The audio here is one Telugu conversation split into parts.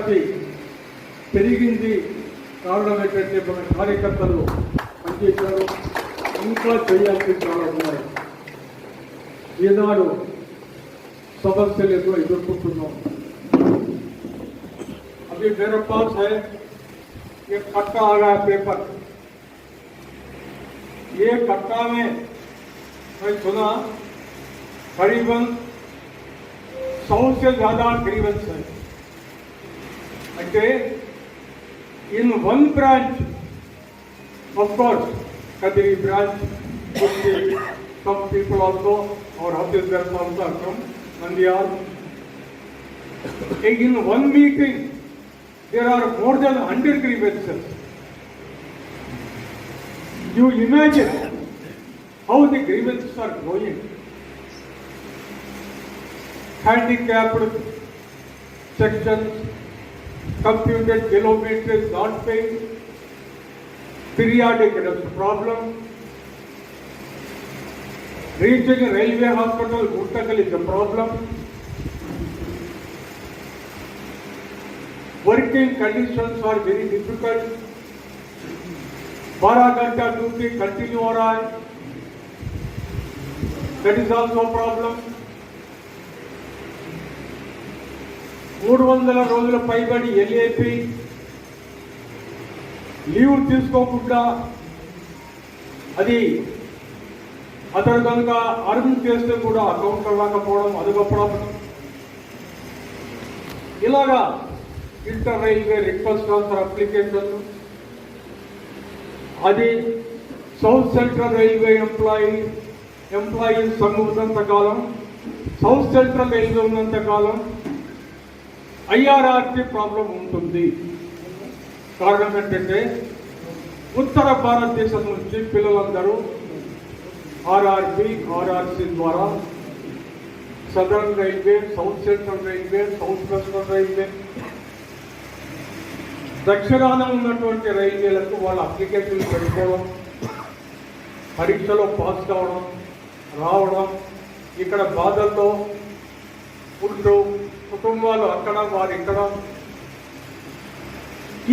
నిరాశ పెరిగింది. కారణం ఏంటంటే మన కార్యకర్తలు పనిచేశారు, ఇంకా చేయాల్సి చాలా ఉన్నాయి. ఈనాడు समस्या एदुर्कों अभी मेरे पास है ये कट्टा आ गया पेपर। ये कट्टा में मैं सुना करीबन 100 से ज्यादा ग्रीवेंस है। అంటే in one branch of course Kadiri branch could be some people also or Chhattisgarh also are from Nandyal. In one meeting there are more than 100 grievances. You imagine how the grievances are growing. Handicapped sections, computed kilometers not paid, periodic problem, reaching a railway hospital, Guttakal is a problem, working conditions are very difficult, 12 घंटा ड्यूटी कंटिन्यू हो रहा है, that is also a problem. 300 రోజుల పైబడి ఎల్ఏపి లీవ్ తీసుకోకుండా అది అతను కనుక అర్న్ చేస్తే కూడా అకౌంట్ రాకపోవడం, అదొక ప్రాబ్లం. ఇలాగా inter railway request transfer application, అది సౌత్ సెంట్రల్ రైల్వే ఎంప్లాయీస్ సంఘం ఉన్నంత కాలం, సౌత్ సెంట్రల్ రైల్వే ఉన్నంత కాలం ఐఆర్ఆర్టీ ప్రాబ్లం ఉంటుంది. కారణం ఏంటంటే ఉత్తర భారతదేశం నుంచి పిల్లలందరూ ఆర్ఆర్బి, ఆర్ఆర్సి ద్వారా southern railway, south central railway, south western railway, దక్షిణాన ఉన్నటువంటి రైల్వేలకు వాళ్ళ అప్లికేషన్లు పెట్టుకోవడం, పరీక్షలో పాస్ కావడం, రావడం, ఇక్కడ బాధల్లో ఉంటూ కుటుంబాలు అక్కడ వారు ఇక్కడ,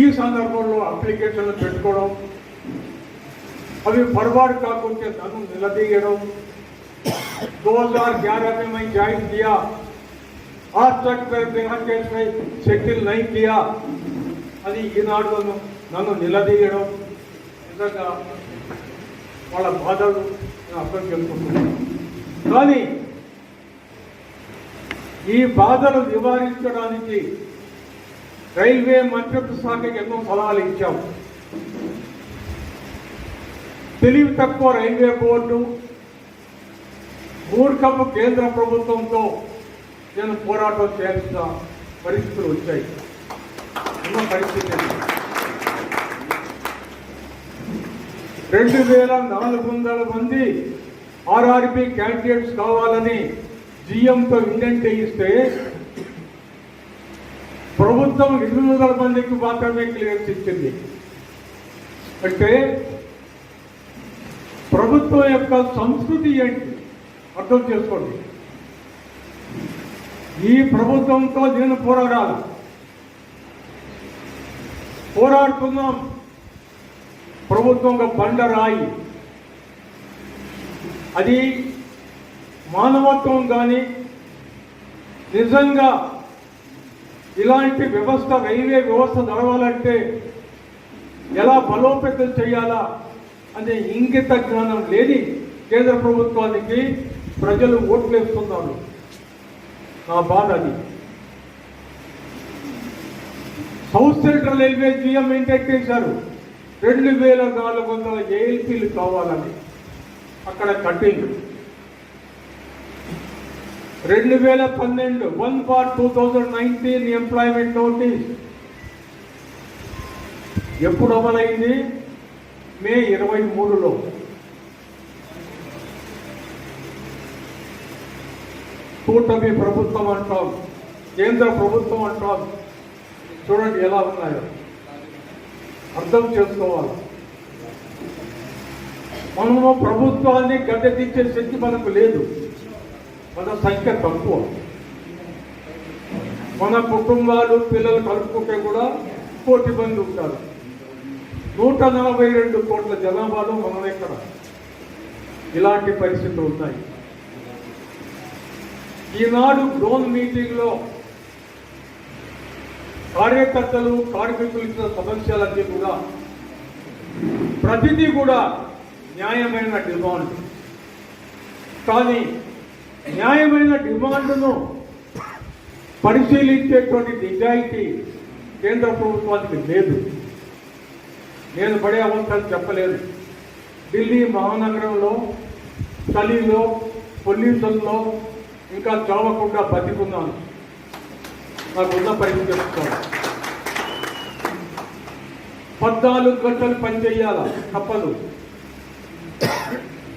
ఈ సందర్భంలో అప్లికేషన్లు పెట్టుకోవడం, అవి ఫార్వర్ड కాకుంటే నన్ను నిలదీయడం. 2011 में मैं ज्वाइन किया, आज तक मैं बिहार केस में सेटिल नहीं किया అని ఈనాడు నన్ను నిలదీయడం, నిజంగా వాళ్ళ బాధలు నేను అర్థం చేసుకుంటున్నాను. కానీ ఈ బాధలు నివారించడానికి రైల్వే మంత్రిత్వ శాఖకి ఎన్నో సలహాలు ఇచ్చాం. తెలివి తక్కువ రైల్వే బోర్డు, మూర్ఖపు కేంద్ర ప్రభుత్వంతో నేను పోరాటం చేయాల్సిన పరిస్థితులు వచ్చాయి. ఉన్న పరిస్థితి 2400 మంది ఆర్ఆర్బి క్యాండిడేట్స్ కావాలని జిఎంతో ఇండెంట్ ఇస్తే ప్రభుత్వం 200 మందికి మాత్రమే క్లియరెన్స్ ఇచ్చింది. అంటే ప్రభుత్వం యొక్క సంస్కృతి ఏంటి అర్థం చేసుకోండి. ఈ ప్రభుత్వంతో నేను పోరాడుతున్నాం. ప్రభుత్వం బండరాయి, అది మానవత్వం కానీ నిజంగా ఇలాంటి వ్యవస్థ, రైల్వే వ్యవస్థ నడవాలంటే ఎలా బలోపేతం చేయాలా అనే ఇంగిత జ్ఞానం లేని కేంద్ర ప్రభుత్వానికి ప్రజలు ఓట్లేస్తున్నారు. నా బాధ అది. South central railway GM intact చేశారు 2400 ఏఎల్పీలు కావాలని. అక్కడ కట్టింగ్ 2012 1/2019 ఎంప్లాయ్మెంట్ నోటీస్ ఎప్పుడు అమలైంది? మే 23లో. కూటమి ప్రభుత్వం అంటాం, కేంద్ర ప్రభుత్వం అంటాం. చూడండి ఎలా ఉన్నాయో, అర్థం చేసుకోవాలి. మనము ప్రభుత్వాన్ని గద్దెదించే శక్తి మనకు లేదు, మన సంఖ్య తక్కువ. మన కుటుంబాలు పిల్లలు కలుపుకుంటే కూడా 1,000,000 మంది ఉంటారు. 142 కోట్ల జనాభాలో మనం ఎక్కడ ఇలాంటి పరిస్థితులు ఉన్నాయి. ఈనాడు డ్రోన్ మీటింగ్లో కార్యకర్తలు కార్మికులు ఇచ్చిన సమస్యలన్నీ కూడా ప్రతిదీ కూడా న్యాయమైన డిమాండ్. కానీ న్యాయమైన డిమాండ్ను పరిశీలించేటువంటి నిజాయితీ కేంద్ర ప్రభుత్వానికి లేదు. నేను పడే అవసరం చెప్పలేదు. ఢిల్లీ మహానగరంలో చలిలో పొల్యూషన్లో ఇంకా చావకుండా బతికున్నాను. నాకున్న పరిస్థితి చెప్తాను. 14 గంటలు పని చేయాలా తప్పదు.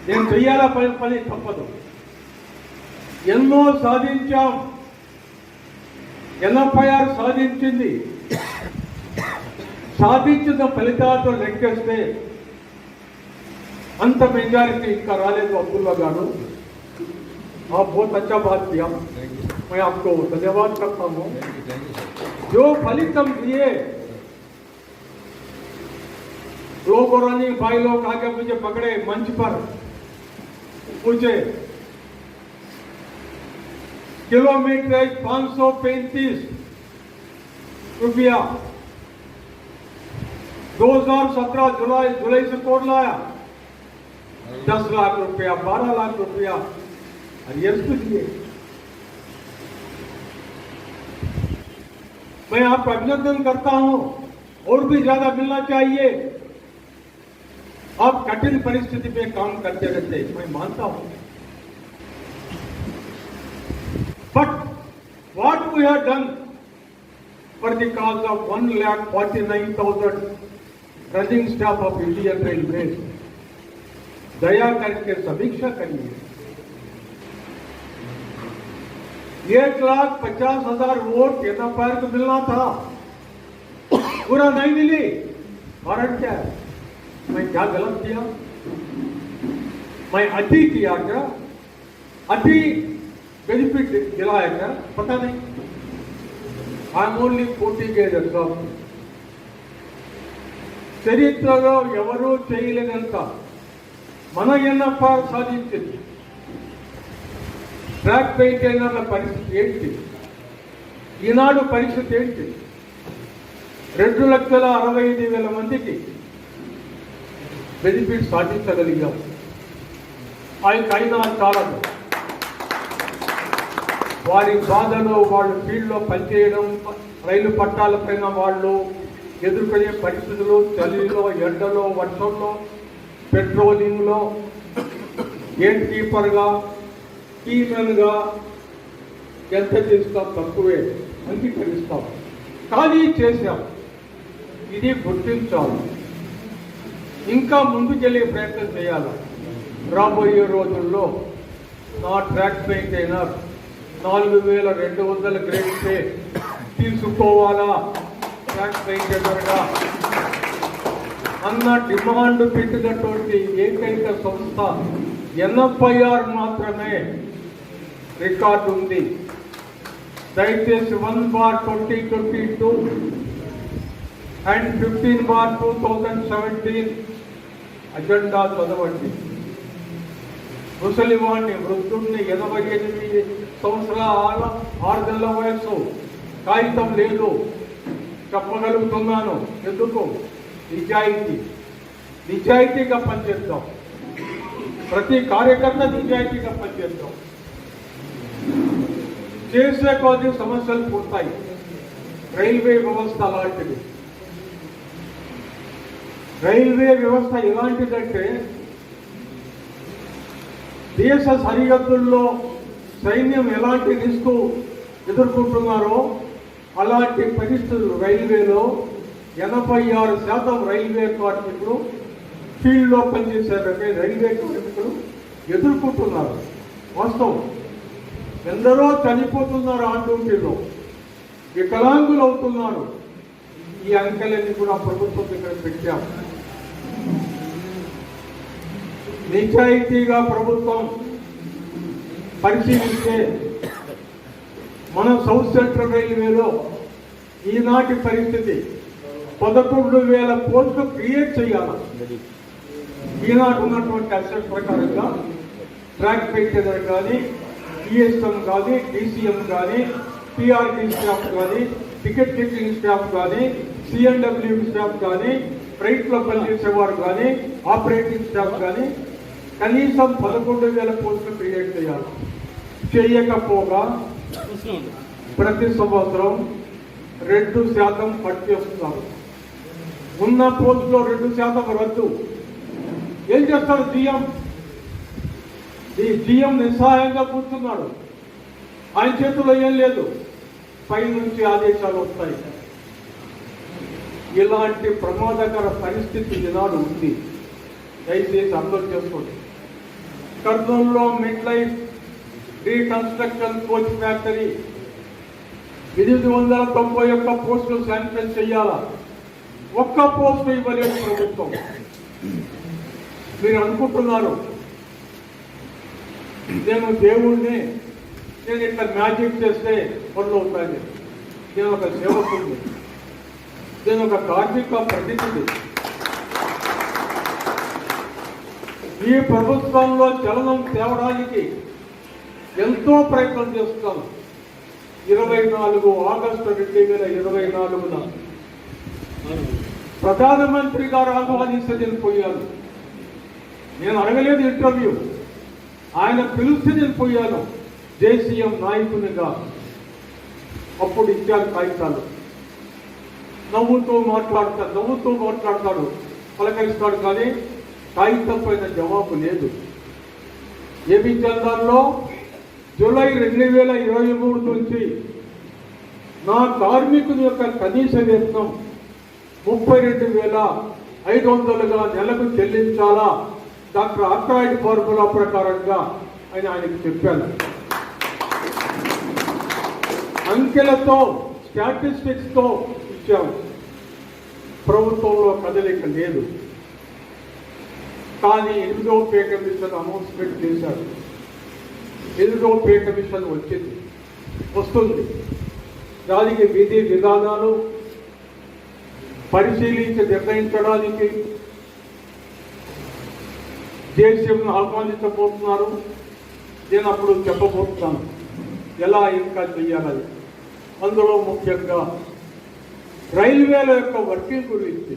నేను చెయ్యాలా పని తప్పదు. ఎన్నో సాధించాం. 86 సాధించింది. సాధించిన ఫలితాలతో లెక్కేస్తే अंत मेजॉरिटी ఇంకా రాలేదు. అబ్దుల్లా గారు आप बहुत अच्छा बात किया, मैं आपको धन्यवाद करता हूँ. जो फलित हम दिए, लोगों ने भाई लोग आके मुझे पकड़े मंच पर, पूछे किलोमीटर 535 रुपया 2017 जुलाई से तोड़ लाया. 10 लाख रुपया 12 लाख रुपया अरियर्स पे दिए. मैं आपका अभिनंदन करता हूं. और भी ज्यादा मिलना चाहिए. आप कठिन परिस्थिति में काम करते रहते, मैं मानता हूं. But what we have done for the cause of 1,49,000 running staff of Indian Railways, दया करके समीक्षा करिए. 1,50,000 वोट NFR को मिलना था, पूरा नहीं मिली. कारण क्या है? मैं क्या गलत किया? मैं अति किया क्या? अति बेनिफिट दिलाया क्या? पता नहीं. I am only 40 గేదెస్. చరిత్రలో ఎవరూ చేయలేనంత మన NFR సాధించింది. ట్రాక్ మెయింటైనర్ల పరిస్థితి ఏంటి? ఈనాడు పరిస్థితి ఏంటి? 2,65,000 మందికి బెనిఫిట్ సాధించగలిగాం. అయినా చాలదు. వారి బాధలో వాళ్ళు ఫీల్డ్లో పనిచేయడం, రైలు పట్టాలపైన వాళ్ళు ఎదుర్కొనే పరిస్థితులు, చలిలో ఎండలో వర్షంలో పెట్రోలింగ్లో గేట్ కీపర్గా కీమెన్గా ఎంత చేస్తాం? తక్కువే అంగీకరిస్తాం. కానీ చేశాం. ఇది గుర్తించాలి. ఇంకా ముందుకెళ్ళే ప్రయత్నం చేయాలి. రాబోయే రోజుల్లో నా ట్రాక్ మెయింటైనర్ 4,200 గ్రేడ్ పే తీసుకోవాలా ట్రాక్ మెయింటైనర్గా అన్న డిమాండ్ పెట్టినటువంటి ఏకైక సంస్థ NFIR మాత్రమే రికార్డు ఉంది. దయచేసి 1/2022 అండ్ 15/2017 అజెండా చదవండి. ముసలివాణ్ణి, వృద్ధుణ్ణి, 88 సంవత్సరాల 6 నెలల వయసు, కాగితం లేదు, చెప్పగలుగుతున్నాను. ఎందుకు? నిజాయితీగా పనిచేద్దాం. ప్రతి కార్యకర్త నిజాయితీగా పనిచేద్దాం. చేసే కొద్ది సమస్యలు పుడతాయి. రైల్వే వ్యవస్థ అలాంటిది. రైల్వే వ్యవస్థ ఎలాంటిదంటే, దేశ సరిహద్దుల్లో సైన్యం ఎలాంటి రిస్క్ ఎదుర్కొంటున్నారో అలాంటి పరిస్థితులు రైల్వేలో 86% రైల్వే కార్మికులు ఫీల్డ్లో పనిచేశారని రైల్వే కార్మికులు ఎదుర్కొంటున్నారు. వాస్తవం. ఎందరో చనిపోతున్నారు ఆన్ డ్యూటీలో, వికలాంగులు అవుతున్నారు. ఈ అంకెలన్నీ కూడా ప్రభుత్వం దగ్గర పెట్టాము. నిజాయితీగా ప్రభుత్వం పరిశీలిస్తే మన సౌత్ సెంట్రల్ రైల్వేలో ఈనాటి పరిస్థితి 11,000 పోస్టులు క్రియేట్ చేయాలి. ఈనాడు ఉన్నటువంటి అసెట్ ప్రకారంగా ట్రాక్ మెయింటైనర్ కానీ, ఈఎస్ఎం కానీ, డీసీఎం కానీ, పిఆర్టీ స్టాఫ్ కానీ, టికెట్ చెకింగ్ స్టాఫ్ కానీ, సిఎన్డబ్ల్యూ స్టాఫ్ కానీ, ఫ్రైట్లో పనిచేసేవారు కానీ, ఆపరేటింగ్ స్టాఫ్ కానీ కనీసం 11,000 పోస్టులు క్రియేట్ చేయాలి. చేయకపోగా ప్రతి సంవత్సరం 2% కట్ చేస్తున్నారు. ఉన్న పోస్టులో 2% రద్దు. ఏం చేస్తారు జీఎం? ఈ జీఎం నిస్సహాయంగా కూర్చున్నాడు. ఆయన చేతుల్లో ఏం లేదు, పై నుంచి ఆదేశాలు వస్తాయి. ఇలాంటి ప్రమాదకర పరిస్థితి ఈనాడు ఉంది. దయచేసి అర్థం చేసుకోండి. కర్నూలులో mid life reconstruction coach factory 891 పోస్టులు శాంక్షన్ చేయాలా? ఒక్క పోస్టు ఇవ్వలేదు ప్రభుత్వం. మీరు అనుకుంటున్నారు నేను దేవుణ్ణి, నేను ఇట్లా మ్యాజిక్ చేస్తే పనులు అవుతాయి. నేను ఒక సేవకుడిని, నేను ఒక కార్మిక ప్రతినిధి. ఈ ప్రభుత్వంలో చలనం తేవడానికి ఎంతో ప్రయత్నం చేస్తాను. 24 ఆగస్టు 2024 ప్రధానమంత్రి గారు ఆహ్వానిస్తే నేను పోయాను. నేను అడగలేదు ఇంటర్వ్యూ, ఆయన పిలిస్తే నేను పోయాను జేసీఎం నాయకునిగా. అప్పుడు ఇచ్చారు కాగితాలు. నవ్వుతూ మాట్లాడతాడు, పలకరిస్తాడు, కానీ కాగితం పైన జవాబు లేదు. ఏపీ చందాల్లో జూలై 2023 నుంచి నా కార్మికుని యొక్క కనీస వేతనం 32,500గా నెలకు చెల్లించాలా డాక్టర్ ఆర్థరాయిడ్ ఫార్ములా ప్రకారంగా ఆయనకి చెప్పాను. అంకెలతో, స్టాటిస్టిక్స్తో ఇచ్చాము. ప్రభుత్వంలో కదలిక లేదు. కానీ 8వ పే కమిషన్ అనౌన్స్మెంట్ చేశారు. 8వ పే కమిషన్ వస్తుంది. దానికి విధి విధానాలు పరిశీలించి నిర్ణయించడానికి జేసీఎంను ఆహ్వానించబోతున్నారు. నేను అప్పుడు చెప్పబోతున్నాను ఎలా ఇంకా చెయ్యాలని. అందులో ముఖ్యంగా రైల్వేల యొక్క వర్కింగ్ గురించి,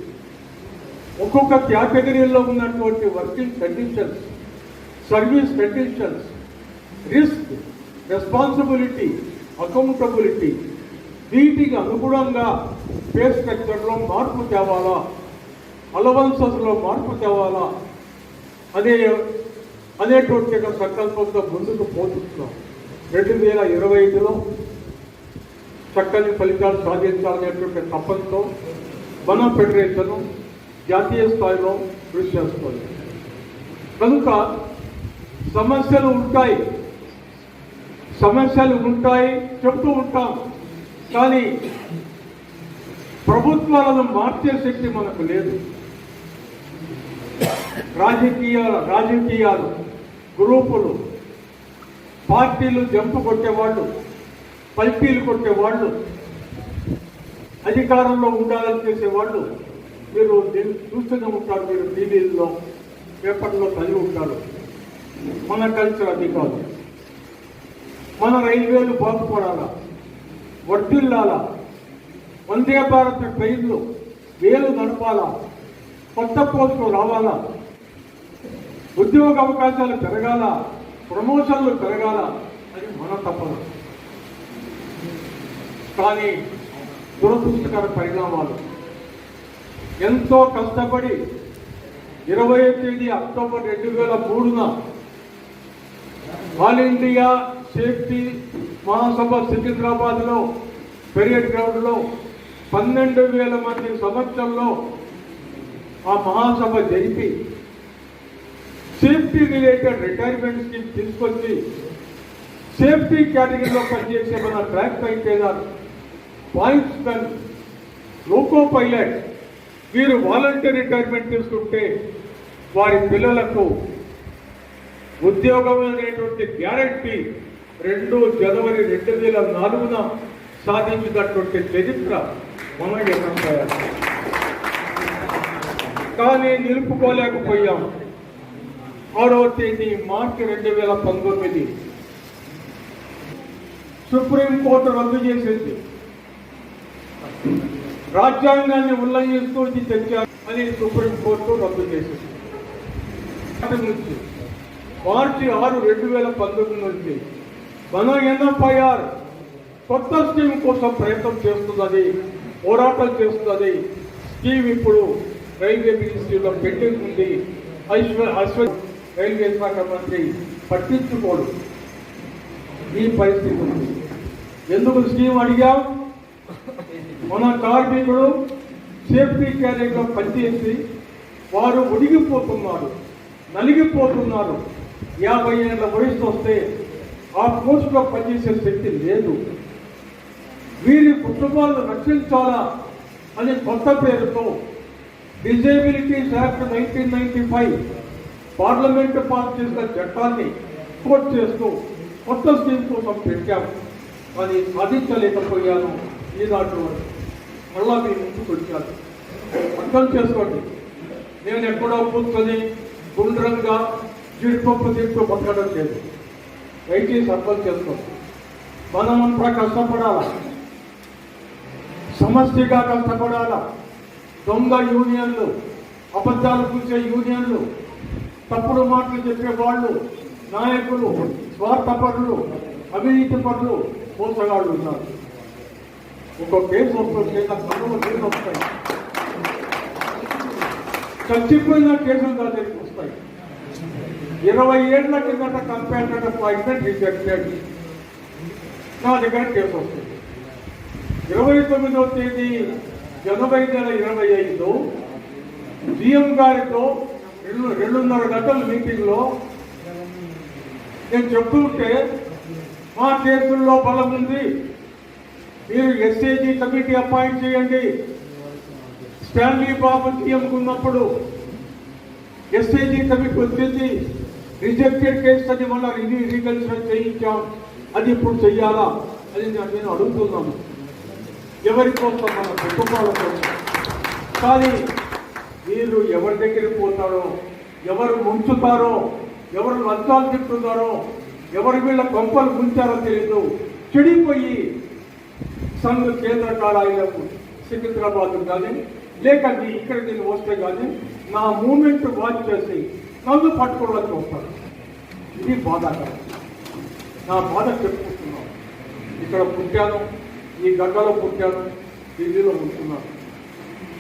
ఒక్కొక్క కేటగిరీలో ఉన్నటువంటి working conditions, service conditions, risk, responsibility, accountability, వీటికి అనుగుణంగా పే స్ట్రక్చర్లో మార్పు తేవాలా, అలవన్సెస్లో మార్పు తేవాలా అనేటువంటి సంకల్పంతో ముందుకు పోతున్నాం. 2025లో చక్కని ఫలితాలు సాధించాలనేటువంటి తపంతో మన ఫెడరేషన్ జాతీయ స్థాయిలో కృషి చేస్తుంది. కనుక సమస్యలు ఉంటాయి చెప్తూ ఉంటాం. కానీ ప్రభుత్వాలను మార్చే శక్తి మనకు లేదు. రాజకీయాలు, గ్రూపులు, పార్టీలు జంపు కొట్టేవాళ్ళు, పల్టీలు కొట్టేవాళ్ళు, అధికారంలో ఉండాలని చేసేవాళ్ళు మీరు చూస్తూనే ఉంటారు. మీరు టీవీల్లో, పేపర్లో చదివి ఉంటారు. మన కల్చర్ అది కాదు. మన రైల్వేలు బాగుపడాలా, వర్ధిల్లాలా, వందే భారత్ ట్రైన్లు వేలు నడపాలా, కొత్త పోస్టులు రావాలా, ఉద్యోగ అవకాశాలు పెరగాల, ప్రమోషన్లు పెరగాల అని మన తపన. కానీ దురదృష్టకర పరిణామాలు. ఎంతో కష్టపడి 20వ తేదీ అక్టోబర్ 2003 ఆల్ ఇండియా సేఫ్టీ మహాసభ సికింద్రాబాద్లో పెరియడ్ గ్రౌండ్లో 12,000 మంది సమక్షంలో ఆ మహాసభ జరిపి సేఫ్టీ రిలేటెడ్ రిటైర్మెంట్ స్కీమ్ తీసుకొచ్చి సేఫ్టీ కేటగిరీలో పనిచేసే మన track maintainer, points men, loco pilot వీరు వాలంటీర్ రిటైర్మెంట్ తీసుకుంటే వారి పిల్లలకు ఉద్యోగం అనేటువంటి గ్యారంటీ 2 జనవరి 2004న సాధించినటువంటి చరిత్ర మన ఎన్ఎంఆర్. కానీ నిలుపుకోలేకపోయాం. 6వ తేదీ మార్చి 2019 సుప్రీంకోర్టు రద్దు చేసింది. రాజ్యాంగాన్ని ఉల్లంఘిస్తూ ఇది తెచ్చారు అని సుప్రీంకోర్టు రద్దు చేసింది. నుంచి మార్చి 6, 2019 నుంచి మన ఎన్ఎఫ్ఐఆర్ కొత్త స్కీమ్ కోసం ప్రయత్నం చేస్తున్నది, పోరాటం చేస్తున్నది. స్కీమ్ ఇప్పుడు రైల్వే మినిస్ట్రీలో పెండింగ్ ఉంది. రైల్వే శాఖ మంత్రి పట్టించుకోడు. ఈ పరిస్థితి ఉంది. ఎందుకు స్కీమ్ అడిగాం? మన కార్మికుడు సేఫ్టీ క్యారియర్గా పనిచేసి వారు ఉడిగిపోతున్నారు, నలిగిపోతున్నారు. 50 ఏళ్ళ వయసు వస్తే ఆ పోస్టులో పనిచేసే శక్తి లేదు. వీరి కుటుంబాలను రక్షించాలా అనే కొత్త పేరుతో డిజేబిలిటీస్ యాక్ట్ 1995 పార్లమెంటు పాస్ చేసిన చట్టాన్ని కోట్ చేస్తూ కొత్త స్కీమ్ కోసం పెట్టాము. అది సాధించలేకపోయాను. ఈనాడు మళ్ళా మీ ముందుకు వచ్చాను. అర్థం చేసుకోండి. నేను ఎక్కడో కూర్చొని గుండ్రంగా జీడిపప్పు తింటూ బతకడం లేదు. దయచేసి అర్థం చేసుకోండి. మనమంతా కష్టపడాలా, సమష్టిగా కష్టపడాలా. దొంగ యూనియన్లు, అబద్ధాలు కూర్చే యూనియన్లు, తప్పుడు మాటలు చెప్పే వాళ్ళు, నాయకులు, స్వార్థపరులు, అవినీతి పరులు, మోసగాళ్ళు ఉన్నారు. ఒక కేసు వస్తుంటే కన్నుల కేసు వస్తాయి, చచ్చిపోయిన కేసులు నా దగ్గరికి వస్తాయి. 20 ఏళ్ల కిందట కంపేటెడ్ అపాయింట్మెంట్ రిజెక్టెడ్, నా దగ్గర కేసు వస్తుంది. 29వ తేదీ జనవరి 2025 సీఎం గారితో 2.5 గంటల మీటింగ్లో నేను చెప్తుంటే మా కేసుల్లో బలం ఉంది, మీరు ఎస్ఏజీ కమిటీ అపాయింట్ చేయండి. స్టాన్లీ బాబు సీఎంకు ఉన్నప్పుడు ఎస్ఏజీ కమిటీ వచ్చింది, రిజెక్టెడ్ కేసు అని మళ్ళీ రీకన్సిడర్ చేయించాం. అది ఇప్పుడు చెయ్యాలా అని నేను అడుగుతున్నాను. ఎవరి కోసం? మన కుటుంబాల కోసం. కానీ వీరు ఎవరి దగ్గరికి పోతారో, ఎవరు ముంచుతారో, ఎవరు లంచాలు తింటున్నారో, ఎవరు వీళ్ళ కొంపలు ముంచారో తెలియదు. చెడిపోయి సంఘ కేంద్ర కార్యాలయం సికింద్రాబాద్ కానీ లేక ఇక్కడ నేను వస్తే కానీ నా మూమెంట్ వాచ్ చేసి నన్ను పట్టుకోవడానికి వస్తాను. ఇది బాధాకరం. నా బాధ చెప్పుకుంటున్నాను. ఇక్కడ పుట్టాను, ఈ గడ్డలో పుట్టాను, ఢిల్లీలో ఉంటున్నాను.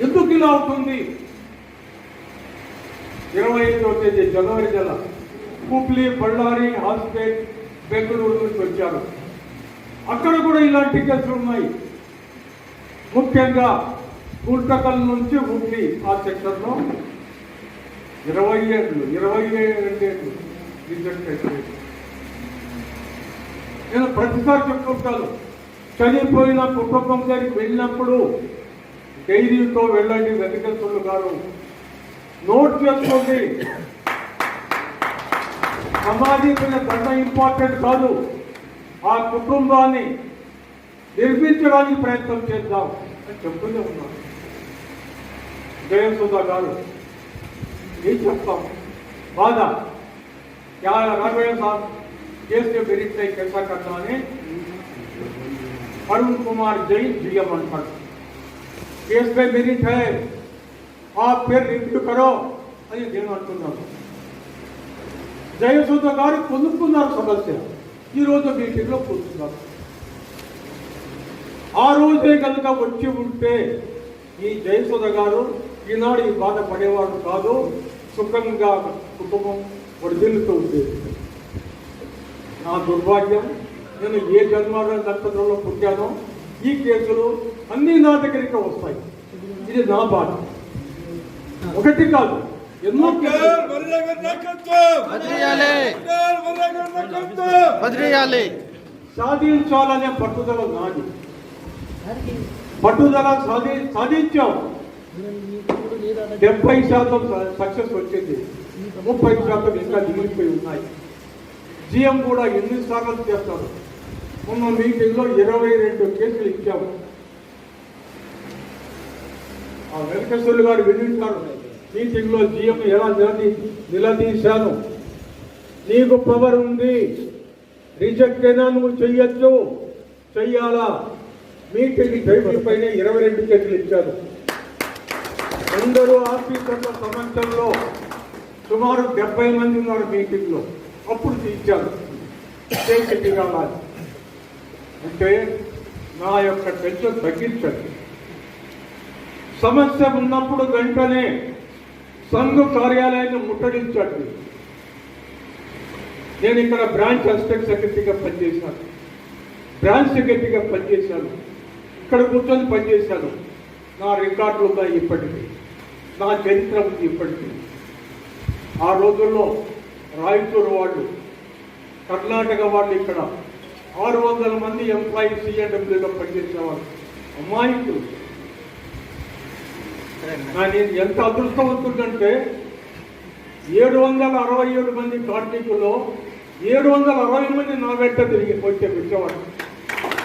ఎందుకు ఇలా అవుతుంది? 25వ తేదీ జనవరి నెల హుబ్లీ, బళ్ళారి, హాస్పేట్, బెంగళూరు నుంచి వచ్చారు. అక్కడ కూడా ఇలాంటి కేసులు ఉన్నాయి. ముఖ్యంగా గుంటకల్ నుంచి హుబ్లీ ఆ సెక్టర్లో 20 ఏళ్ళు రిజెక్ట్ అయిపోయింది. నేను ప్రతిసారి చెప్పుకుంటాను, చనిపోయిన కుటుంబం దగ్గరికి వెళ్ళినప్పుడు డైరీతో వెళ్ళండి. వెంకటేశ్వర్లు గారు నోట్ చేసుకోండి. సమాధి దండ ఇంపార్టెంట్ కాదు, ఆ కుటుంబాన్ని నిర్మించడానికి ప్రయత్నం చేద్దాం అని చెప్తూనే ఉన్నాను. జయసుధా గారు ఏం చెప్తాం? బాధ क्या राघवेंद्र साहब केस के मेरिट से कैसा करना है? अरुण कुमार जैन जीएम अंतर केस पे मेरिट है, आप फिर रिव्यू करो అని నేను అంటున్నాను. జయసుధ గారు పొందుకున్నారు సమస్య. ఈరోజు మీటింగ్లో కూర్చున్నారు. ఆ రోజే కనుక వచ్చి ఉంటే ఈ జయసుధ గారు ఈనాడు ఈ బాధ పడేవాడు కాదు. సుఖంగా కుటుంబం వడిదిల్లుతూ ఉండేది. నా దుర్భాగ్యం, నేను ఏ జన్మాల నక్షత్రంలో పుట్టానో ఈ కేసులు అన్నీ నా దగ్గరికి వస్తాయి. ఇది నా బాధ. ఒకటి కాదు, ఎన్నో సాధించాలనే పట్టుదల నాది. పట్టుదల సాధించాం. 70% సక్సెస్ వచ్చింది, 30% ఇంకా మిగిలిపోయి ఉన్నాయి. జీఎం కూడా ఎన్నిసార్లు చేస్తారు. మొన్న మీటింగ్లో 22 కేసులు ఇచ్చాము. ఆ వెంకటేశ్వర్లు గారు వినింటారు. మీటింగ్లో జీఎం ఎలా నిలదీశాను, నీకు పవర్ ఉంది, రిజెక్ట్ అయినా నువ్వు చెయ్యొచ్చు, చెయ్యాలా. మీటింగ్ టైం పైన 22 కేసులు ఇచ్చారు. అందరూ ఆఫీసర్ల సమక్షంలో సుమారు 70 మంది ఉన్నారు మీటింగ్లో. అప్పుడు ఇచ్చారు చేసి కావాలి అంటే నా యొక్క టెన్షన్ తగ్గించండి. సమస్య ఉన్నప్పుడు వెంటనే సంఘ కార్యాలయాన్ని ముట్టడించండి. నేను ఇక్కడ బ్రాంచ్ అసిస్టెంట్ సెక్రటరీగా పనిచేశాను, బ్రాంచ్ సెక్రటరీగా పనిచేశాను, ఇక్కడ కూర్చొని పనిచేశాను. నా రికార్డులు ఉన్నాయి ఇప్పటికీ, నా చరిత్ర ఉంది ఇప్పటికీ. ఆ రోజుల్లో రాయచూరు వాళ్ళు, కర్ణాటక వాళ్ళు ఇక్కడ 600 మంది ఎంప్లాయీస్ సిఎండబ్ల్యూగా పనిచేసేవాళ్ళు, అమాయకులు. కానీ ఎంత అదృష్టవంతుందంటే 767 మంది కార్మికుల్లో 760 మంది నా వెంట తిరిగి వచ్చేవాళ్ళు,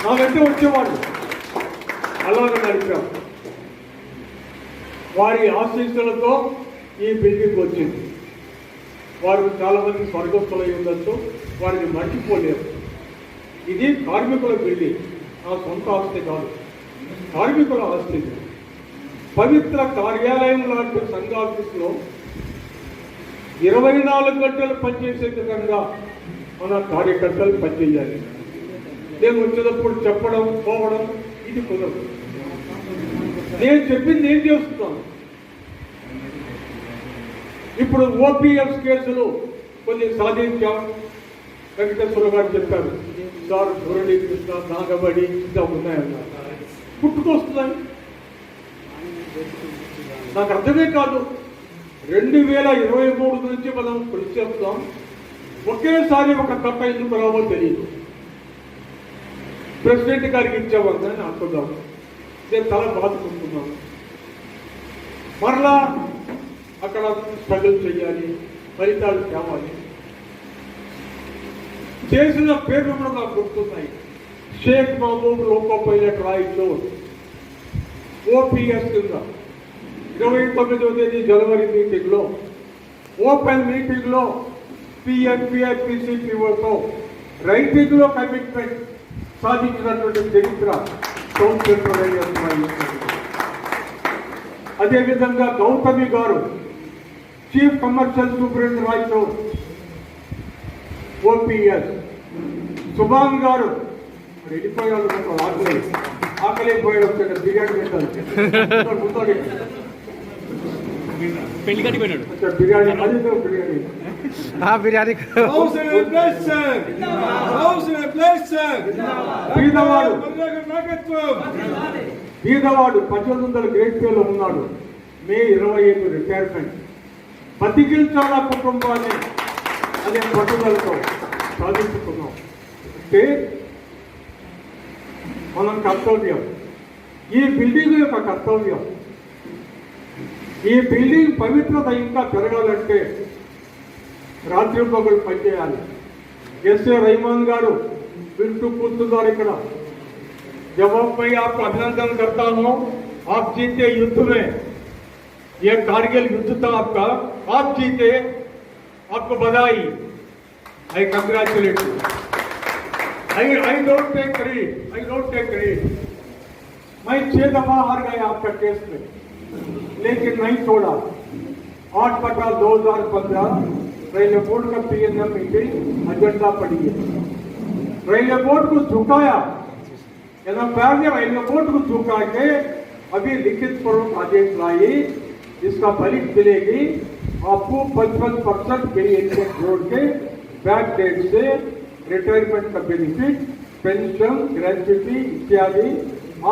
నా వెంట వచ్చేవాళ్ళు. అలాగే నడిపాం. వారి ఆశీస్సులతో ఈ బిల్డింగ్ వచ్చింది. వారు చాలామంది స్వర్గస్థులై ఉండొచ్చు, వారిని మర్చిపోలేరు. ఇది కార్మికుల బిల్డింగ్, నా సొంత ఆస్తి కాదు, కార్మికుల ఆస్తి. పవిత్ర కార్యాలయం లాంటి సంఘ ఆఫీసులో 24 గంటలు పనిచేసే విధంగా మన కార్యకర్తలు పనిచేయాలి. నేను వచ్చేటప్పుడు చెప్పడం పోవడం ఇది కుదరదు. నేను చెప్పింది ఏం చేస్తున్నాను. ఇప్పుడు ఓపీఎఫ్ కేసులు కొన్ని సాధించాం. వెంకటేశ్వర గారు చెప్పారు, సార్ మురళీ కృష్ణ, నాగబడి ఇంకా ఉన్నాయన్నారు. పుట్టుకొస్తున్నాయి. నాకు అర్థమే కాదు. 2023 నుంచి మనం కృషి చేస్తాం. ఒకేసారి ఒక కట్ట ఎందుకు రావో తెలియదు. ప్రెసిడెంట్ గారికి ఇచ్చేవాళ్ళని అనుకుందాం, నేను తల బాదుకుంటున్నాను. మరలా అక్కడ స్ట్రగుల్ చేయాలి, ఫలితాలు తేవాలి. చేసిన పేర్లు కూడా నాకు గుర్తున్నాయి. Shaikh Mahaboob loco pilot Raichur OPS కింద 29వ తేదీ జనవరి మీటింగ్లో, ఓపెన్ మీటింగ్లో పిఎన్పిఐపిసిపిఓతో రైటింగ్లో కమిట్మెంట్ సాధించినటువంటి చరిత్ర సౌత్ సెంట్రల్ రైల్వే. అదేవిధంగా గౌతమి గారు chief commercial superintendent Raichur OPS. Subhan గారు వెళ్ళిపోయాడు, ఆకలిపోయాడు, వచ్చాడు బిర్యానీ పెట్టాలి, పెళ్లి కట్టిపోయినాడు బిర్యానీ బిర్యానీ బీదవాడు 1800 గ్రేడ్ పేలో ఉన్నాడు. మే 25 రిటైర్మెంట్. బతికించాల కుటుంబాన్ని అదే పట్టుదలతో సాధించుకున్నాం. అంటే మనం కర్తవ్యం, ఈ బిల్డింగ్ యొక్క కర్తవ్యం. ఈ బిల్డింగ్ పవిత్రత ఇంకా పెరగాలంటే రాత్రి పగలు పనిచేయాలి. ఎస్ఏ रहमान గారు వింటూ కూర్చున్నారు ఇక్కడ. जवाब मैं आपको अभिनंदन करता हूँ, आप जीते युद्ध में, ये कारगिल युद्ध था आपका, आप जीते, आपको बधाई, I congratulate you. I don't take credit. मैं 6 दफा हार गया आपका केस में, लेकिन नहीं छोड़ा. 8/2015 रेलवे बोर्ड का पीएनएम मीटिंग एजेंडा पड़ी है. रेलवे बोर्ड को झुकाया, रेलवे बोर्ड को झुका के अभी लिखित पूर्वक आदेश लाई. इसका फलित मिलेगी आपको 55% पेरियड जोड़ के बैक डेट से रिटायरमेंट का बेनिफिट, पेंशन, ग्रेजुटी इत्यादि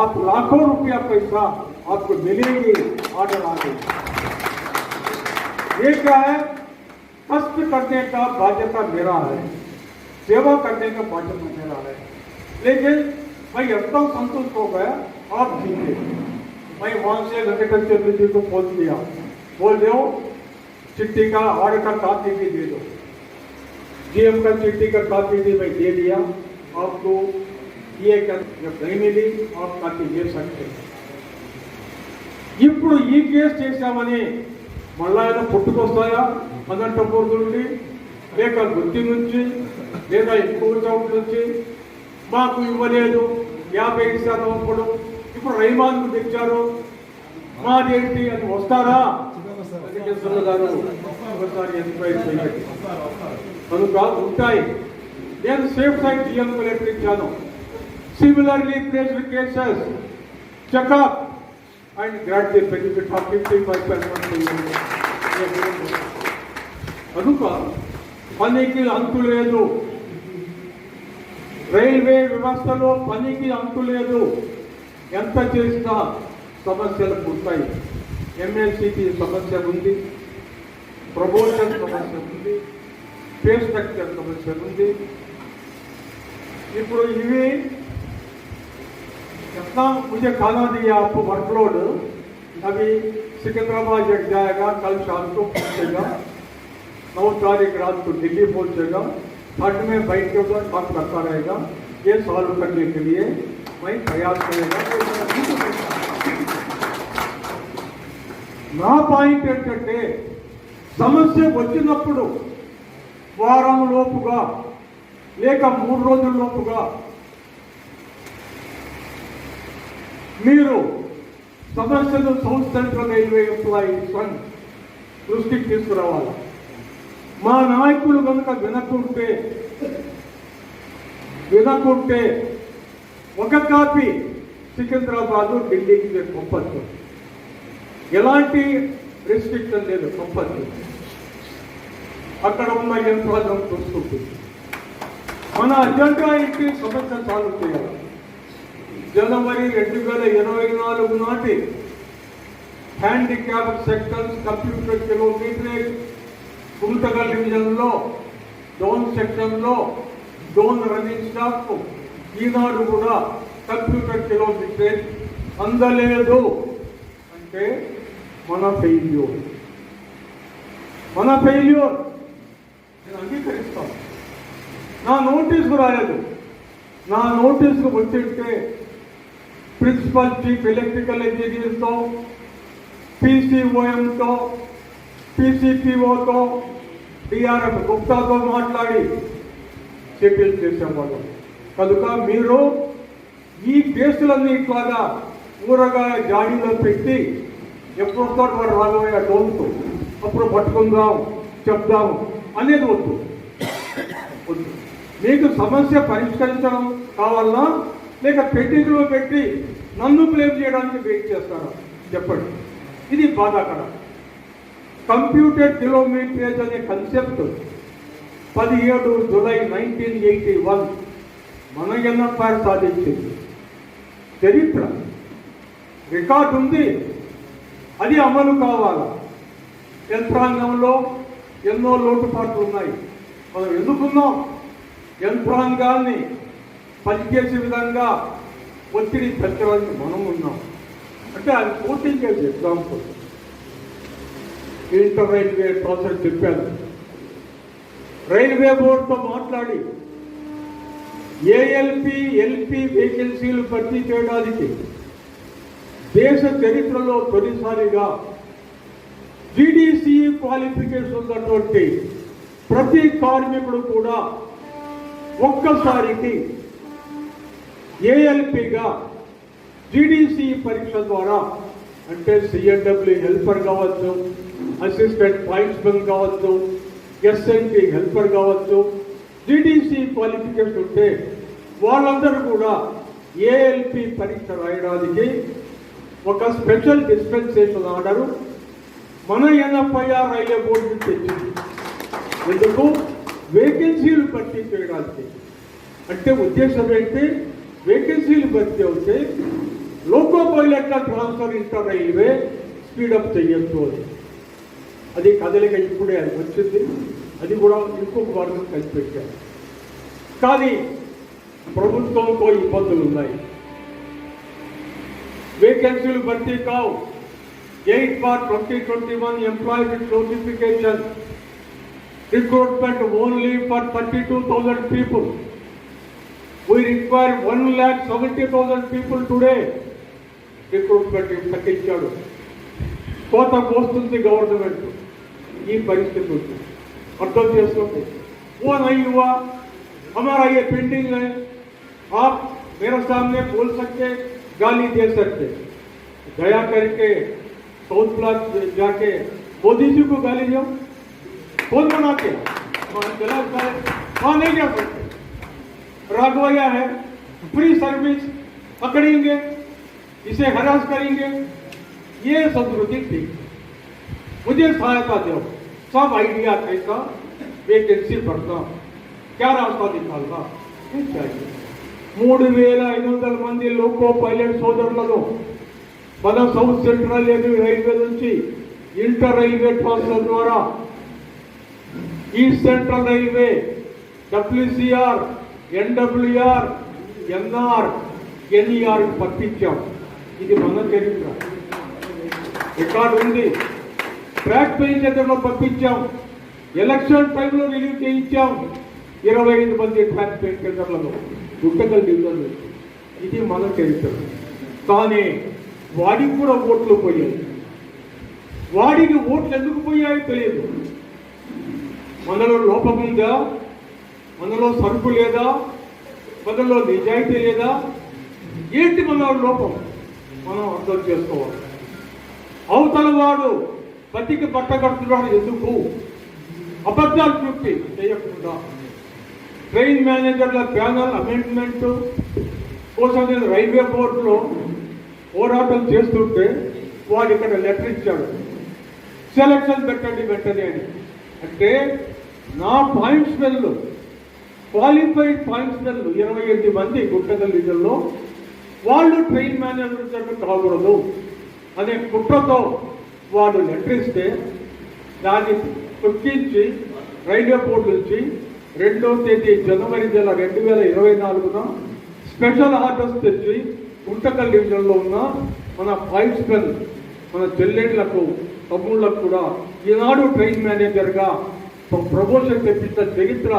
आप लाखों रुपया पैसा आपको मिलेगी. ऑर्डर आ गई. ये क्या है? कष्ट करने का बाध्यता मेरा है, सेवा करने का बाध्यता मेरा है. लेकिन मैं एकदम संतुष्ट हो गया. आप जीते. मैं वहां से वेंकटेश्वर जी को फोन किया, बोल दो चिट्ठी का ऑर्डर का कापी भी दे दो. जीएम का चिट्ठी का कॉपी भी मैं दे दिया आपको, ये फाइनली आप कॉपी ले सकते हैं। ఇప్పుడు ఈ కేసు చేశామని మళ్ళా ఏదో పుట్టుకొస్తాయా అనంతపూర్ నుండి, లేక గుత్తి నుంచి, లేదా ఎక్కువ చౌట్ నుంచి మాకు ఇవ్వలేదు 50% అప్పుడు ఇప్పుడు రైమాన్కు తెచ్చారు మాదేంటి అని వస్తారా? వెంకటేశ్వర గారు ఒకసారి ఎంక్వైరీ చేయండి. కనుక ఉంటాయి. నేను సేఫ్ సైడ్ జిఎంకు లెటర్ ఇచ్చాను. Similarly placed cases checkup and grant the benefit of 55%. కనుక పనికి అంతు లేదు, రైల్వే వ్యవస్థలో పనికి అంతు లేదు. ఎంత చేసినా సమస్యలు ఉంటాయి. ఎంఎల్సికి సమస్య ఉంది, ప్రమోషన్ సమస్య ఉంది, పే స్ట్రక్చర్ సమస్య ఉంది. ఇప్పుడు ఇవి इतना मुझे खाना दिया आपको वर्कलोड, अभी सिकंदराबाद जट जाएगा, कल शाम को पहुंचेगा, 9 तारीख रात को दिल्ली पहुंचेगा, 3rd में बैठ के ऊपर काम करता रहेगा. ये सॉल्व करने के लिए मैं प्रयास करेगा. నా పాయింట్ ఏంటంటే సమస్య వచ్చినప్పుడు వారం లోపుగా లేక 3 రోజుల లోపుగా మీరు సమస్యలు south central railway employees fund దృష్టికి తీసుకురావాలి. మా నాయకులు కనుక వినకుంటే ఒక కాపీ సికింద్రాబాదు ఢిల్లీకి పంపచ్చు. ఎలాంటి రెస్ట్రిక్షన్ లేదు, పంపచ్చు. అక్కడ ఉన్న యంత్రాంగం చూసుకుంటుంది. మన అజెండా ఏంటి? సమస్య సాల్వ్ చేయాలి. జనవరి 2024 నాటి హ్యాండిక్యాప్ సెక్షన్స్ కంప్యూటర్ కిలోమీటరేజ్ గుంతకల్ డివిజన్లో డోన్ సెక్షన్లో డోన్ రన్నింగ్ స్టాఫ్ ఈనాడు కూడా కంప్యూటర్ కిలోమీటరేజ్ అందలేదు అంటే మన ఫెయిల్యూర్ నేను అంగీకరిస్తాను. నా నోటీసుకు రాలేదు. నా నోటీసుకు వచ్చింటే ప్రిన్సిపల్ చీఫ్ ఎలక్ట్రికల్ ఇంజనీర్తో, పీసీఓఎంతో, పీసీపీఓతో, డిఆర్ఎం గుప్తాతో మాట్లాడి సెటిల్ చేసేవాళ్ళం. కనుక మీరు ఈ కేసులన్నీ ఇట్లాగా ఊరగాయ జాడీలో పెట్టి ఎప్పుడుతో వాడు రాబోయే డోన్తో అప్పుడు పట్టుకుందాం చెప్దాం అనేది వద్దు. మీకు సమస్య పరిష్కరించడం కావాలన్నా లేక పెండింగ్లో పెట్టి నన్ను బ్లేమ్ చేయడానికి వెయిట్ చేస్తారా? చెప్పండి. ఇది బాధాకరం. కంప్యూటర్ కిలోమీటరేజ్ అనే కన్సెప్ట్ 17 జూలై 1981 మన ఎన్ఎఫ్ఆర్ సాధించింది. చరిత్ర రికార్డు ఉంది. అది అమలు కావాలా? యంత్రాంగంలో ఎన్నో లోటుపాట్లు ఉన్నాయి. మనం ఎందుకున్నాం? యంత్రాంగాన్ని పనిచేసే విధంగా ఒత్తిడి పెంచడానికి మనం ఉన్నాం. అంటే అది కోటింగ్ చేసే ఎగ్జాంపుల్ ఇంటర్ రైల్వే ప్రాసెస్ చెప్పాను. రైల్వే బోర్డుతో మాట్లాడి ఏఎల్పి ఎల్పి వేకెన్సీలు భర్తీ చేయడానికి దేశ చరిత్రలో తొలిసారిగా జీడీసీ క్వాలిఫికేషన్ ఉన్నటువంటి ప్రతి కార్మికుడు కూడా ఒక్కసారికి ఏఎల్పిగా జీడీసీ పరీక్ష ద్వారా, అంటే సిఎన్డబ్ల్యూ హెల్పర్ కావచ్చు, అసిస్టెంట్ పాయింట్స్మెన్ కావచ్చు, ఎస్ఎన్టీ హెల్పర్ కావచ్చు, జీడీసీ క్వాలిఫికేషన్ ఉంటే వాళ్ళందరూ కూడా ఏఎల్పి పరీక్ష రాయడానికి ఒక స్పెషల్ డిస్పెన్సేషన్ ఆర్డరు మన ఎన్ఎఫ్ఐఆర్ రైల్వే బోర్డు తెచ్చింది. ఎందుకు? వేకెన్సీలు భర్తీ చేయడానికి. అంటే ఉద్దేశం ఏంటి? వేకెన్సీలు భర్తీ అవుతే లోకో పైలట్ల ట్రాన్స్ఫర్ ఇంటర్ రైల్వే స్పీడప్ చేయొచ్చు అని. అది కదలిక ఇప్పుడే అది వచ్చింది. అది కూడా ఇంకొక వర్గం కనిపెట్టారు. కానీ ప్రభుత్వంతో ఇబ్బందులు ఉన్నాయి. వేకెన్సీలు భర్తీ కావు. 8/2021 employment notification recruitment only for 32,000 people. We require 1,70,000 people today. Recruitment తగ్గించాడు. కోత కోస్తుంది గవర్నమెంట్. ఈ పరిస్థితి ఉంది. అర్థం చేసుకోండి. वो नहीं हुआ, हमारा ये पेंडिंग है, आप मेरे सामने बोल सकते, गाली दे सकते, दया करके साउथ ब्लॉक जाके मोदी जी को गाली दो, कौन बनाते वहां नहीं जा सकते. राघवैया है, फ्री सर्विस, पकड़ेंगे, इसे हरास करेंगे, ये संस्कृति थी. मुझे सहायता दो, सब आइडिया कैसा वेकेंसी भरता, क्या रास्ता निकालना चाहिए. 3,500 మంది లోకో పైలట్ సోదరులను మన సౌత్ సెంట్రల్ రైల్వే నుంచి ఇంటర్ రైల్వే ట్రాన్స్ఫర్ ద్వారా east central railway, WCR, NWR, NR, NER పంపించాం. ఇది మన చరిత్ర, రికార్డు ఉంది. ట్రాక్ పెయిన్ దగ్గరలో పంపించాం. ఎలక్షన్ టైంలో రిలీవ్ చేయించాం 25 మంది ట్రాక్ పెయిన్ కేంద్రాలలో, గుంటకల్ డివిజన్లో. ఇది మన చరిత్ర. కానీ వాడికి కూడా ఓట్లు పోయాయి. వాడికి ఓట్లు ఎందుకు పోయాయో తెలియదు. మనలో లోపం ఉందా, మనలో సరుకు లేదా, మనలో నిజాయితీ లేదా, ఏంటి మనలో లోపం మనం అర్థం చేసుకోవాలి. అవతల వాడు బతికి బట్ట కడుతున్నాడు ఎందుకు, అబద్ధాలు చూపి చేయకుండా. ట్రైన్ మేనేజర్ల ప్యానల్ అమెండ్మెంట్ కోసం నేను రైల్వే బోర్డులో పోరాటం చేస్తుంటే వాడు ఇక్కడ లెటర్ ఇచ్చాడు, సెలక్షన్ పెట్టండి వెంటనే అని. అంటే నా పాయింట్స్ మెన్లు, క్వాలిఫైడ్ పాయింట్స్ మెన్లు 28 మంది గుంటకల్ రీజన్లో వాళ్ళు ట్రైన్ మేనేజర్ కాకూడదు అనే కుట్రతో వాడు లెటర్ ఇస్తే దాన్ని తొక్కించి రైల్వే బోర్డు నుంచి 2వ తేదీ జనవరి 2024 స్పెషల్ ఆర్డర్స్ తెచ్చి గుంటకల్ డివిజన్లో ఉన్న మన పాయింట్స్ మెన్, మన చెల్లెళ్లకు, తమ్ముళ్లకు కూడా ఈనాడు ట్రైన్ మేనేజర్గా ప్రమోషన్ తెప్పించిన చరిత్ర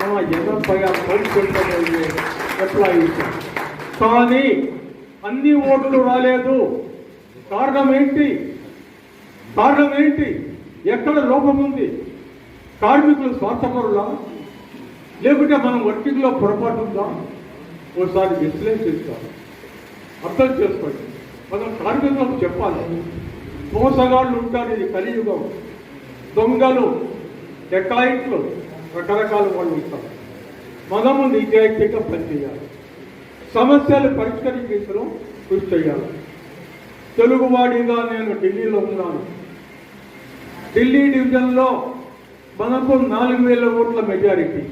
మన 86 ఎంప్లాయీస్. కానీ అన్ని ఓట్లు రాలేదు. కారణం ఏంటి? ఎక్కడ లోపం ఉంది? కార్మికులు స్వార్థపరులా, లేకుంటే మనం వర్కింగ్లో పొరపాటు ఉందా? ఓసారి విశ్లేషించాలి, అర్థం చేసుకోండి. మనం కార్మికులకు చెప్పాలి. మోసగాళ్ళు ఉంటారు, ఇది కలియుగం. దొంగలు, డెకాయిట్లు, రకరకాల వాళ్ళు ఉంటారు. మనము నిజాయితీగా పనిచేయాలి, సమస్యలు పరిష్కరించడం కృషి చేయాలి. తెలుగువాడిగా నేను ఢిల్లీలో ఉన్నాను. ఢిల్లీ డివిజన్లో మనకు 4,000 ఓట్ల మెజారిటీ,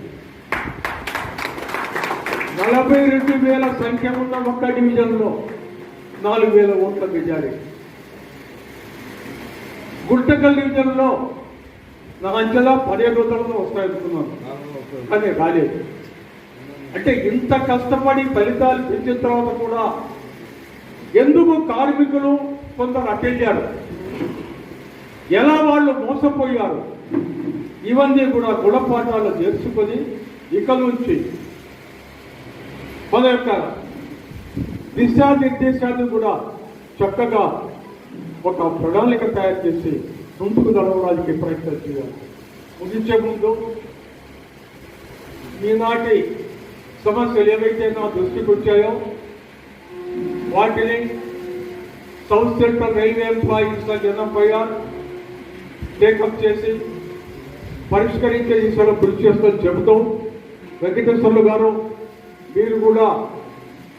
42,000 సంఖ్య ఉన్న ఒక్క డివిజన్లో 4,000 ఓట్ల మెజారిటీ. గుంటకల్ డివిజన్లో నా అంచెలా 15 వస్తాయనుకున్నాను, కానీ రాలేదు. అంటే ఇంత కష్టపడి ఫలితాలు పెంచిన తర్వాత కూడా ఎందుకు కార్మికులు కొందరు అటెళ్ళారు, ఎలా వాళ్ళు మోసపోయారు, ఇవన్నీ కూడా గుణపాఠాలు నేర్చుకొని ఇక నుంచి మన యొక్క దిశానిర్దేశాన్ని కూడా చక్కగా ఒక ప్రణాళిక తయారు చేసి ముందుకు నడవడానికి ప్రయత్నం చేయాలి. ముగించే ముందు ఈనాటి సమస్యలు ఏవైతే నా దృష్టికి వచ్చాయో వాటిని south central railway employees NFIR take up చేసి పరిష్కరించే దిశలో కృషి చేస్తూ చెబుతూ, వెంకటేశ్వర్లు గారు మీరు కూడా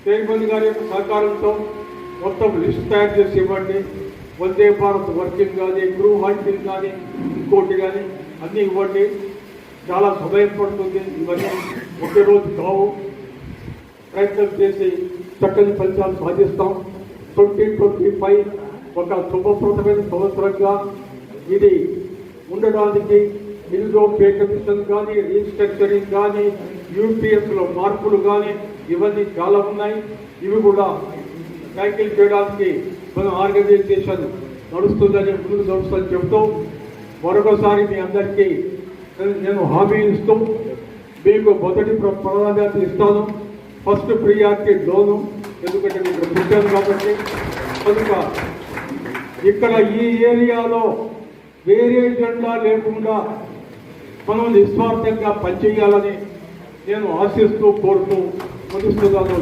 చైర్మన్ గారి యొక్క సహకారంతో మొత్తం లిస్ట్ తయారు చేసి ఇవ్వండి. వందే భారత్ వర్కింగ్ కానీ, క్రూ హాల్టింగ్ కానీ, ఇంకోటి కానీ అన్నీ ఇవ్వండి. చాలా సమయం పడుతుంది, ఇవన్నీ ఒకే రోజు కావు. ప్రయత్నం చేసి చక్కని ఫలితాలు సాధిస్తాం. 2025 ఒక శుభప్రదమైన సంవత్సరంగా ఇది ఉండడానికి ఇందులో పే కమిషన్ కానీ, రీస్ట్రక్చరింగ్ కానీ, యూపీఎస్లో మార్పులు కానీ ఇవన్నీ చాలా ఉన్నాయి. ఇవి కూడా ట్యాకిల్ చేయడానికి మన ఆర్గనైజేషన్ నడుస్తుందని ముందుకు నడుస్తుందని చెబుతూ మరొకసారి మీ అందరికీ నేను హామీ ఇస్తూ మీకు మొదటి ప్రాధాన్యత ఇస్తాను. ఫస్ట్ ప్రియారిటీ లోను, ఎందుకంటే మీకు పుట్టాను కాబట్టి. కనుక ఇక్కడ ఈ ఏరియాలో వేరే జెండా లేకుండా మనం నిస్వార్థంగా పనిచేయాలని నేను ఆశిస్తూ కోరుతూ ముగిస్తున్నాను.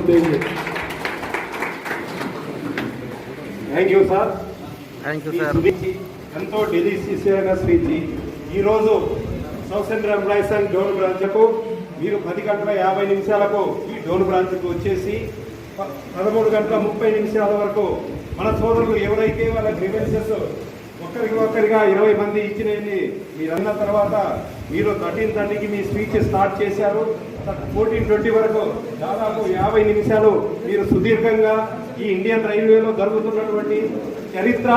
Thank you sir. Thank you sir. ఎంతో డెలిసియస్గా శ్రీజీ ఈరోజు south central employees and Dhone బ్రాంచ్కు మీరు 10 గంటల 50 నిమిషాలకు ఈ డోన్ బ్రాంచ్కు వచ్చేసి 13 గంటల 30 నిమిషాల వరకు మన సోదరులు ఎవరైతే వాళ్ళ గ్రీవెన్సెస్ ఒక్కరిగా 20 మంది ఇచ్చినవి మీరు అన్న తర్వాత మీరు 13:30కి మీ స్పీచ్ స్టార్ట్ చేశారు. 14:20 వరకు దాదాపు 50 నిమిషాలు మీరు సుదీర్ఘంగా ఈ ఇండియన్ రైల్వేలో జరుగుతున్నటువంటి చరిత్ర